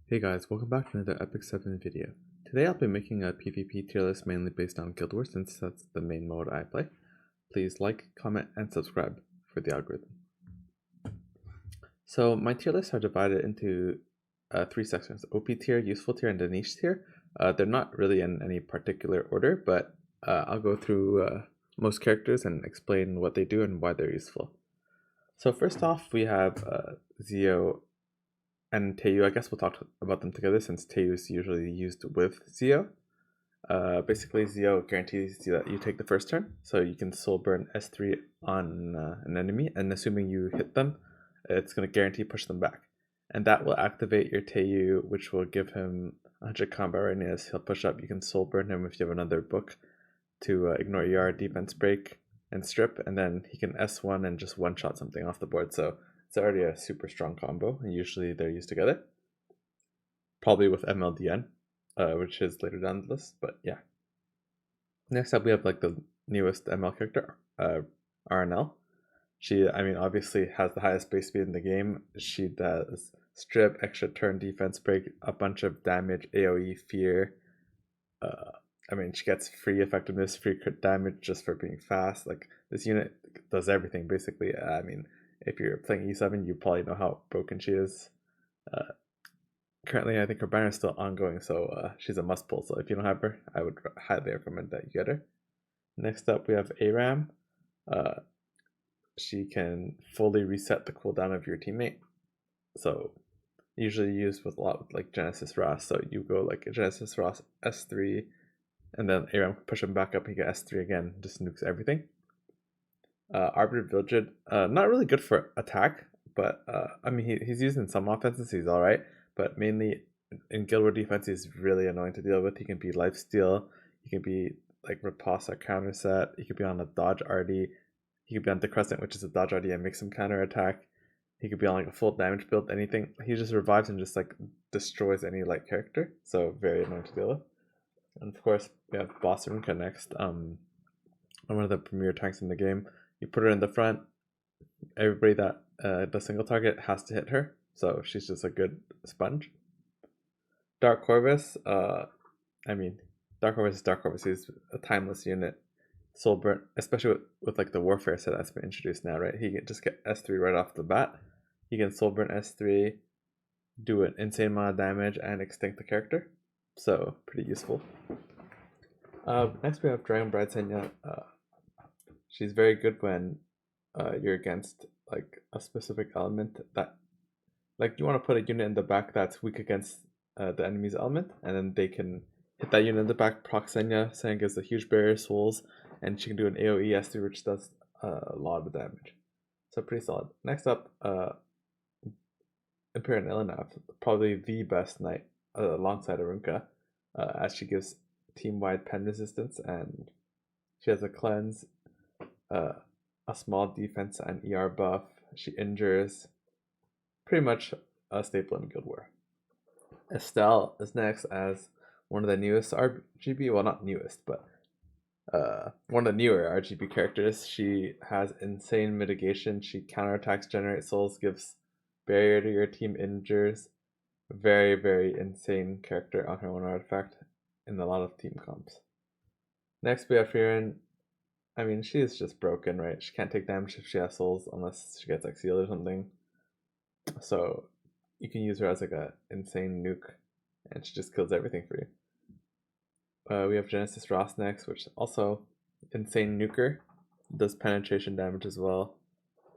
Hey guys, welcome back to another Epic 7 video. Today I'll be making a PvP tier list mainly based on Guild Wars since that's the main mode I play. Please like, comment, and subscribe for the algorithm. So my tier lists are divided into three sections: OP tier, useful tier, and the niche tier. They're not really in any particular order, but I'll go through most characters and explain what they do and why they're useful. So first off, we have Zio and Taeyou. I guess we'll talk about them together since Taeyou is usually used with Zio. Basically, Zio guarantees you that you take the first turn, so you can soul burn S3 on an enemy, and assuming you hit them, it's going to guarantee push them back. And that will activate your Taeyou, which will give him 100 combat readiness. He'll push up. You can soul burn him if you have another book to ignore ER, defense break, and strip, and then he can S1 and just one-shot something off the board. So it's already a super strong combo, and usually they're used together. Probably with MLDN, which is later down the list, but yeah. Next up, we have like the newest ML character, RNL. She, obviously has the highest base speed in the game. She does strip, extra turn, defense break, a bunch of damage, AoE, fear. She gets free effectiveness, free crit damage just for being fast. Like, this unit does everything, basically. If you're playing E7, you probably know how broken she is. Currently, I think her banner is still ongoing, so she's a must pull. So if you don't have her, I would highly recommend that you get her. Next up, we have Aram. She can fully reset the cooldown of your teammate. So usually used with a lot with like Genesis Ross. So you go like Genesis Ross S3, and then Aram push him back up. He get S3 again, just nukes everything. Arbiter Vildred, not really good for attack, but he's used in some offenses. He's all right, but mainly in Guild War defense, he's really annoying to deal with. He can be lifesteal. He can be like riposte or counter set. He could be on a dodge RD. He could be on the Crescent, which is a dodge RD and make some counter attack. He could be on like a full damage build, anything. He just revives and just like destroys any light character. So very annoying to deal with. And of course, we have Boss Arunka next. One of the premier tanks in the game. You put her in the front. Everybody that does single target has to hit her. So she's just a good sponge. Dark Corvus. Dark Corvus is Dark Corvus. He's a timeless unit. Soul burn, especially with like the warfare set that's been introduced now, right? He can just get S3 right off the bat. He can soul burn S3, do an insane amount of damage, and extinct the character. So pretty useful. Next we have Dragon Bride Senya. She's very good when you're against like a specific element that, like, you want to put a unit in the back that's weak against the enemy's element, and then they can hit that unit in the back, proc Senya. Senya gives a huge barrier souls, and she can do an AoE S3, which does a lot of damage. So pretty solid. Next up, Empyrean Ilynav, probably the best knight alongside Arunka, as she gives team-wide pen resistance, and she has a cleanse, a small defense and ER buff. She injures. Pretty much a staple in Guild War. Estelle is next as one of the newest RGB, well, not newest, but one of the newer RGB characters. She has insane mitigation. She counterattacks, generates souls, gives barrier to your team, injures. Very, very insane character on her own artifact in a lot of team comps. Next, we have Frieren. She is just broken, right? She can't take damage if she has souls unless she gets like sealed or something. So you can use her as like a insane nuke, and she just kills everything for you. We have Genesis Ross next, which also insane nuker, does penetration damage as well,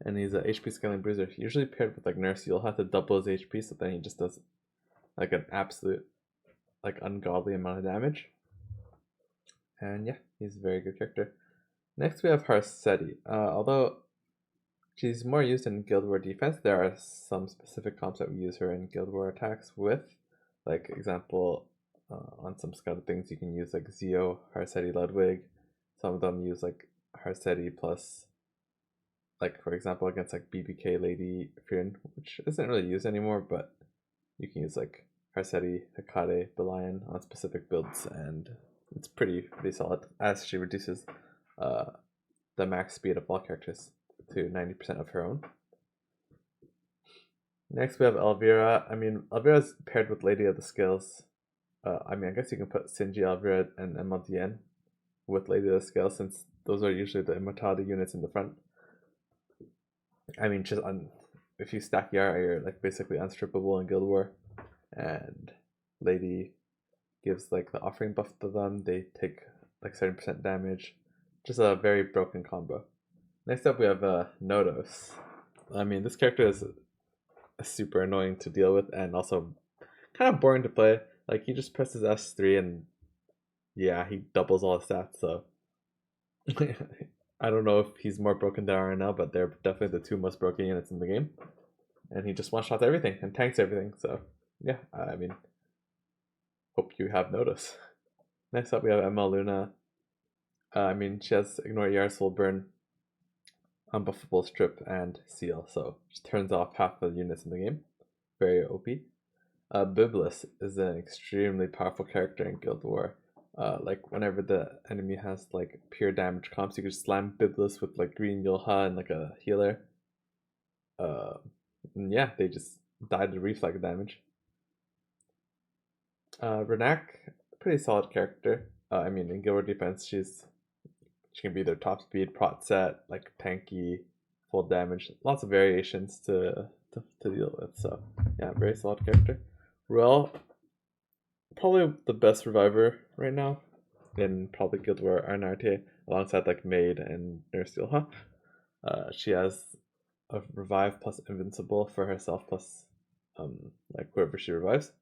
and he's a HP scaling bruiser. Usually paired with like Nurse Yulha to double his HP, so then he just does like an absolute like ungodly amount of damage. And yeah, he's a very good character. Next we have Harsetti. Although she's more used in Guild War defense, there are some specific comps that we use her in Guild War attacks with. Like, example, on some scouted things you can use like Zio, Harsetti, Ludwig. Some of them use like Harsetti plus, like for example against like BBK Lady Frieren, which isn't really used anymore, but you can use like Harsetti, Hekate, Belian on specific builds, and it's pretty solid as she reduces the max speed of all characters to 90% of her own. Next we have Elvira. I mean, Elvira's paired with Lady of the Scales. I mean, I guess you can put Sinji, Elvira, and Diene with Lady of the Scales, since those are usually the immortality units in the front. I mean, just if you stack Yara, you're like basically unstrippable in Guild War, and Lady gives like the offering buff to them. They take like 70% damage. Just a very broken combo. Next up we have Notos. I mean, this character is super annoying to deal with and also kind of boring to play. Like, he just presses S3 and yeah, he doubles all his stats, so I don't know if he's more broken than Rhianna, but they're definitely the two most broken units in the game. And he just one-shots everything and tanks everything, so yeah, I mean, hope you have Notos. Next up we have Emma Luna. I mean, she has Ignore ER, Soul Burn, Unbuffable Strip, and Seal, so she turns off half the units in the game. Very OP. Byblis is an extremely powerful character in Guild War. Like, whenever the enemy has like pure damage comps, you could slam Byblis with like green Yulha and like a healer. And yeah, they just die to reflex damage. Rinak, pretty solid character. I mean, in Guild War defense, she can be their top speed, prot set, like tanky, full damage. Lots of variations to deal with. So yeah, very solid character. Ruele, probably the best reviver right now in probably Guild War RNRTA, alongside like Maid and Nurse Yulha. She has a revive plus invincible for herself plus like whoever she revives.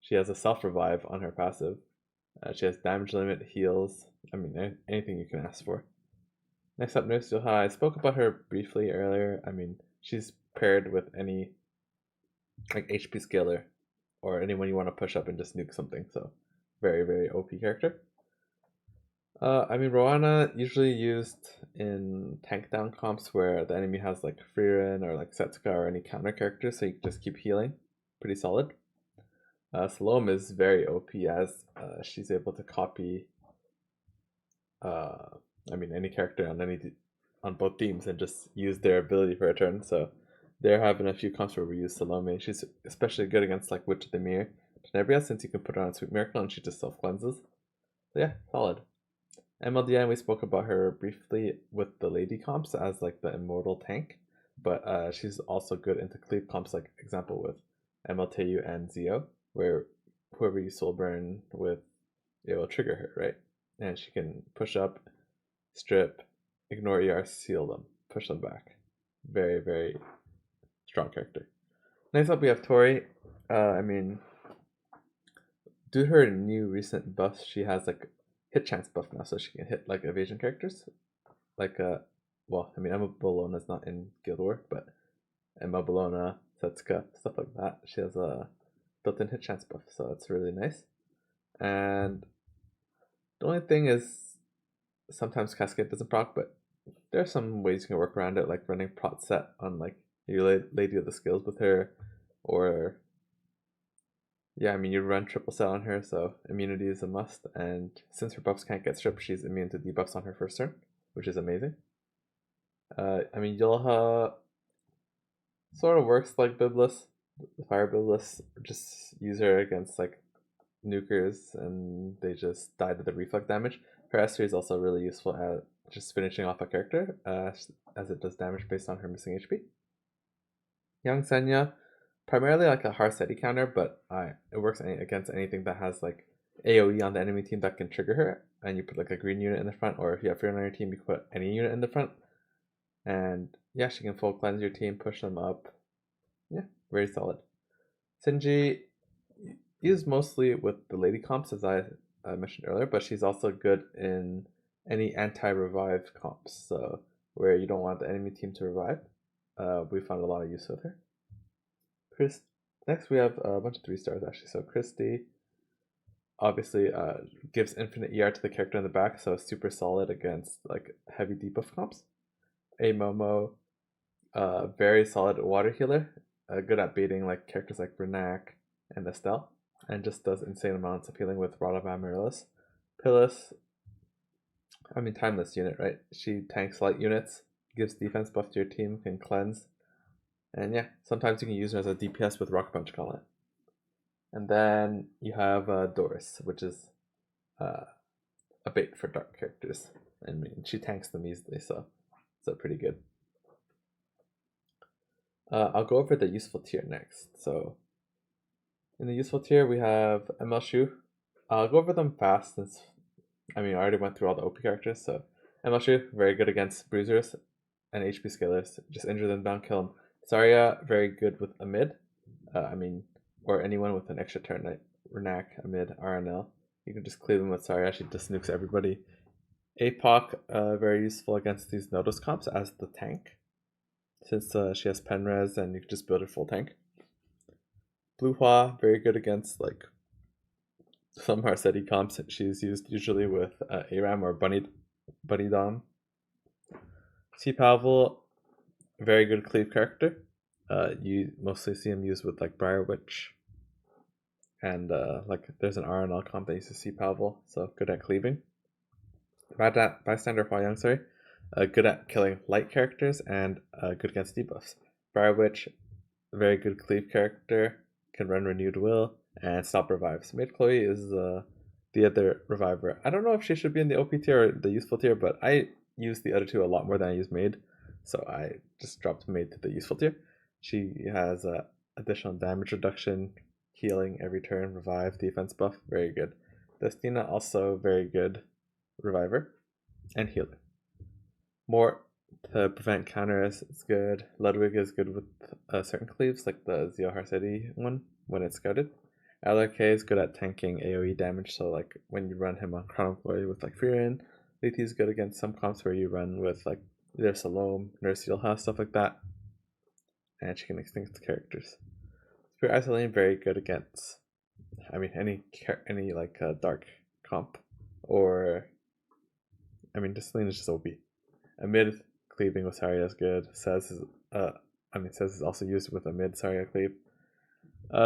She has a self revive on her passive. She has damage limit, heals. I mean, anything you can ask for. Next up, Nurse Yulha. I spoke about her briefly earlier. I mean, she's paired with any like HP scaler or anyone you want to push up and just nuke something. So very, very OP character. I mean, Roana usually used in tank down comps where the enemy has like Frieren or like Setsuka or any counter characters, so you can just keep healing. Pretty solid. Salome is very OP as she's able to copy I mean, any character on both teams and just use their ability for a turn. So there have been a few comps where we use Salome. She's especially good against like Witch of the Mirror Tenebria, since you can put her on Sweet Miracle and she just self cleanses. So yeah, solid. MLDN, we spoke about her briefly with the Lady comps as like the immortal tank, but she's also good into cleave comps, like example with Taeyou and Zio, where whoever you soul burn with, it will trigger her, right? And she can push up, strip, ignore ER, seal them, push them back. Very, very strong character. Next up we have Tori. I mean, due to her new recent buffs, she has like hit chance buff now, so she can hit like evasion characters. Like well, I mean, Emma Bologna's not in Guild War, but Emma Bologna, Setsuka, stuff like that. She has a built-in hit chance buff, so that's really nice. And the only thing is, sometimes Cascade doesn't proc, but there are some ways you can work around it, like running prot set on like your Lady of the Skills with her, or yeah, I mean, you run triple set on her, so immunity is a must, and since her buffs can't get stripped, she's immune to debuffs on her first turn, which is amazing. I mean, Yulha sort of works like Byblis, the Fire Byblis. Just use her against like nukers, and they just die to the reflect damage. Her S3 is also really useful at just finishing off a character, as it does damage based on her missing HP. Young Senya, primarily like a Harsetti counter, but it works against anything that has like AoE on the enemy team that can trigger her, and you put like a green unit in the front, or if you have Frieren on your team, you put any unit in the front. And yeah, she can full cleanse your team, push them up. Yeah, very solid. Sinji used mostly with the Lady comps, as I mentioned earlier, but she's also good in any anti-revive comps, so where you don't want the enemy team to revive. We found a lot of use with her. Next we have a bunch of 3-stars actually. So Christy obviously gives infinite ER to the character in the back, so super solid against like heavy debuff comps. A Momo, very solid water healer, good at baiting like characters like Rinak and Estelle, and just does insane amounts of healing with Rod of Amaryllis. Pyllis, I mean, timeless unit, right? She tanks light units, gives defense buff to your team, can cleanse. And yeah, sometimes you can use her as a DPS with Rock Punch Gauntlet. And then you have Doris, which is a bait for dark characters. I mean, she tanks them easily, so pretty good. I'll go over the useful tier next. So in the useful tier, we have ML Choux. I'll go over them fast since, I mean, I already went through all the OP characters. So ML Choux, very good against bruisers and HP scalers. Just injure them down, kill them. Saria, very good with a mid. I mean, or anyone with an extra turn, like Rinak, a mid, RNL. You can just cleave them with Saria, she just nukes everybody. APOC, very useful against these Notos comps as the tank, since she has Penres and you can just build her full tank. Blue Hua, very good against like some Harsetti comps. She's used usually with Aram or Bunny Dom. C Pavel, very good cleave character. You mostly see him used with like Briar Witch. And like there's an RNL comp that uses C Pavel, so good at cleaving. Bystander Hwayoung, sorry. Good at killing light characters and good against debuffs. Briar Witch, very good cleave character, can run Renewed Will and stop revives. Maid Chloe is the other reviver. I don't know if she should be in the OP tier or the useful tier, but I use the other two a lot more than I use Maid, so I just dropped Maid to the useful tier. She has additional damage reduction, healing every turn, revive, defense buff, very good. Diene also very good reviver and healer. More to prevent counters is good. Ludwig is good with certain cleaves, like the Zio Harsetti one when it's scouted. LRK is good at tanking AoE damage, so like when you run him on Chrono Glory with like Frieren. Lethe is good against some comps where you run with like either Salome, Nurse Yulha, stuff like that. And she can extinct characters. Spirit Eye Celine, very good against, I mean, any like dark comp, or I mean, Celine is just OP. A mid cleaving with Saria is good. Says is also used with a mid Saria cleave.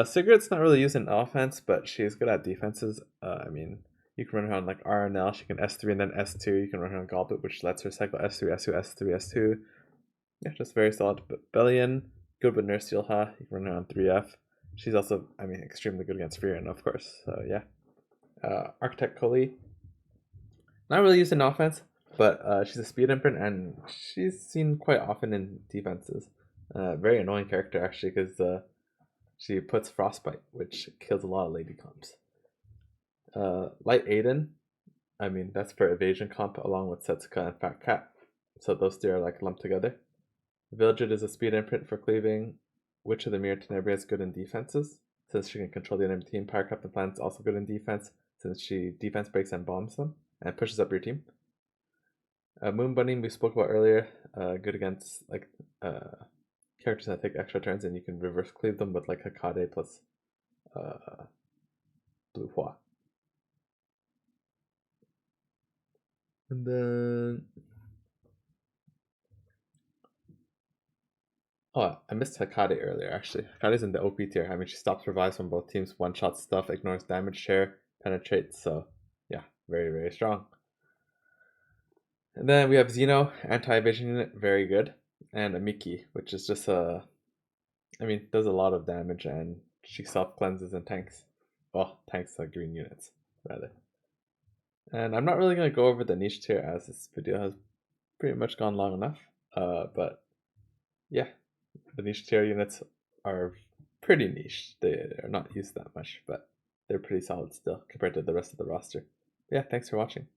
Sigurd's not really used in offense, but she's good at defenses. I mean, you can run her on like RNL. She can S3 and then S2. You can run her on Goblet, which lets her cycle S3, S2, S3, S2. Yeah, just very solid. But Bellion, good with Nurse Yulha. You can run her on 3F. She's also, I mean, extremely good against Frieren, of course. So yeah. Architect Coley, not really used in offense, but she's a speed imprint and she's seen quite often in defenses. Very annoying character actually, because she puts Frostbite, which kills a lot of lady comps. Light Aiden, I mean, that's for evasion comp along with Setsuka and Fat Cat. So those two are like lumped together. Vildred is a speed imprint for cleaving. Witch of the Mirror Tenebria is good in defenses, since she can control the enemy team. Power Captain Plan is also good in defense, since she defense breaks and bombs them and pushes up your team. Moon Bunny we spoke about earlier, good against like characters that take extra turns, and you can reverse cleave them with like Hakade plus Blue Hua. And then oh, I missed Hakade earlier actually. Hakade's in the OP tier. I mean, she stops revives from both teams, one shot stuff, ignores damage share, penetrates, so yeah, very, very strong. And then we have Xeno, anti-evasion unit, very good. And a Miki, which is just I mean, does a lot of damage and she self-cleanses and tanks. Well, tanks like green units, rather. And I'm not really going to go over the niche tier as this video has pretty much gone long enough. But yeah, the niche tier units are pretty niche. They are not used that much, but they're pretty solid still compared to the rest of the roster. Yeah, thanks for watching.